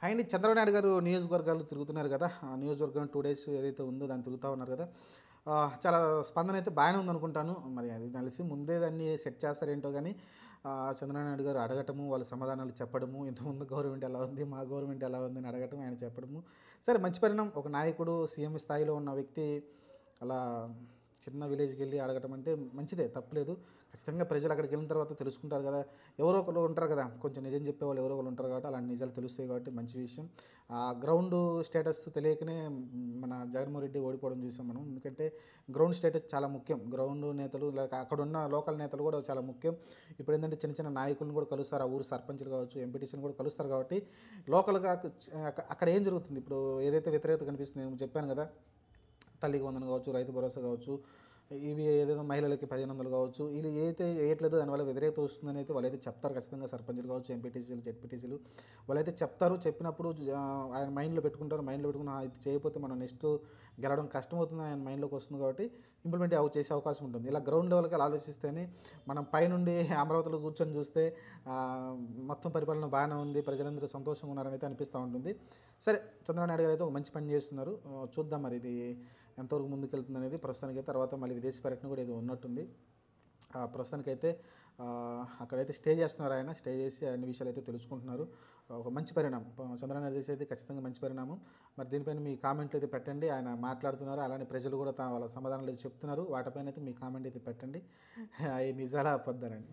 And Chandrababu Naidu గారు నియోజకవర్గాలు తిరుగుతున్నారు కదా! ఆ నియోజకవర్గం 2 డేస్ ఏదైతే ఉందో దాన్ని తిరుగుతా ఉన్నారు కదా! చాలా స్పందన అయితే బాగానే ఉందనుకుంటాను. మరి అది తెలిసి ముందే దాన్ని సెట్ చేస్తారేంటో గానీ చంద్రబాబు నాయుడు గారు అడగటము, వాళ్ళు సమాధానాలు చెప్పడము, ఇంతకుముందు గవర్నమెంట్ ఎలా ఉంది, మా గవర్నమెంట్ ఎలా ఉంది అని అడగటం, ఆయన చెప్పడము. సరే మంచి పరిణామం. ఒక నాయకుడు సీఎం స్థాయిలో ఉన్న వ్యక్తి అలా చిన్న విలేజ్‌కెళ్ళి అడగటం అంటే మంచిదే, తప్పులేదు. ఖచ్చితంగా ప్రజలు అక్కడికి వెళ్ళిన తర్వాత తెలుసుకుంటారు కదా! ఎవరో ఒకళ్ళు ఉంటారు కదా! కొంచెం నిజం చెప్పేవాళ్ళు ఎవరో ఒకళ్ళు ఉంటారు కాబట్టి అలాంటి నిజాలు తెలుస్తాయి కాబట్టి మంచి విషయం. గ్రౌండ్ స్టేటస్ తెలియకనే మన జగన్మోహన్ రెడ్డి ఓడిపోవడం చూసాం మనం. ఎందుకంటే గ్రౌండ్ స్టేటస్ చాలా ముఖ్యం. గ్రౌండ్ నేతలు లేక అక్కడున్న లోకల్ నేతలు కూడా చాలా ముఖ్యం. ఇప్పుడేంటంటే చిన్న చిన్న నాయకులను కూడా కలుస్తారు. ఆ ఊరు సర్పంచులు కావచ్చు, ఎంపీటీసీని కూడా కలుస్తారు కాబట్టి లోకల్‌గా అక్కడ ఏం జరుగుతుంది ఇప్పుడు ఏదైతే వ్యతిరేకత కనిపిస్తుంది నేను చెప్పాను కదా! తల్లికి వందనం కావచ్చు, రైతు భరోసా కావచ్చు, ఇవి ఏదేదో మహిళలకి 1500 కావచ్చు, వీళ్ళు ఏదైతే వేయట్లేదో దానివల్ల వ్యతిరేకత వస్తుందని అయితే వాళ్ళైతే చెప్తారు ఖచ్చితంగా. సర్పంచులు కావచ్చు, ఎంపీటీసీలు, జెడ్పీటీసీలు వాళ్ళైతే చెప్తారు. చెప్పినప్పుడు ఆయన మైండ్‌లో పెట్టుకుంటారు. మైండ్‌లో పెట్టుకుని ఇది చేయకపోతే మనం నెక్స్ట్ గెలవడం కష్టమవుతుందని ఆయన మైండ్‌లోకి వస్తుంది కాబట్టి ఇంప్లిమెంట్ చేసే అవకాశం ఉంటుంది. ఇలా గ్రౌండ్ లెవెల్‌కి ఆలోచిస్తేనే మనం పైనుండి అమరావతిలో కూర్చొని చూస్తే మొత్తం పరిపాలన బాగానే ఉంది, ప్రజలందరూ సంతోషంగా ఉన్నారని అయితే అనిపిస్తూ ఉంటుంది. సరే చంద్రబాబు నాయుడు గారు అయితే ఒక మంచి పని చేస్తున్నారు. చూద్దాం మరి ఇది ఎంతవరకు ముందుకెళ్తుంది అనేది. ప్రస్తుతానికి తర్వాత మళ్ళీ విదేశీ పర్యటన కూడా ఏదో ఉన్నట్టుంది. ప్రస్తుతానికైతే అక్కడైతే స్టే చేస్తున్నారు ఆయన. స్టే చేసి అన్ని విషయాలు అయితే తెలుసుకుంటున్నారు. ఒక మంచి పరిణామం. చంద్రబాబు నాయుడు చేసేది ఖచ్చితంగా మంచి పరిణామం. మరి దీనిపైన మీ కామెంట్లు అయితే పెట్టండి. ఆయన మాట్లాడుతున్నారు, అలానే ప్రజలు కూడా వాళ్ళ సమాధానాలు అయితే చెప్తున్నారు. వాటిపైన అయితే మీ కామెంట్ అయితే పెట్టండి. అవి నిజాలా అబద్ధాలని.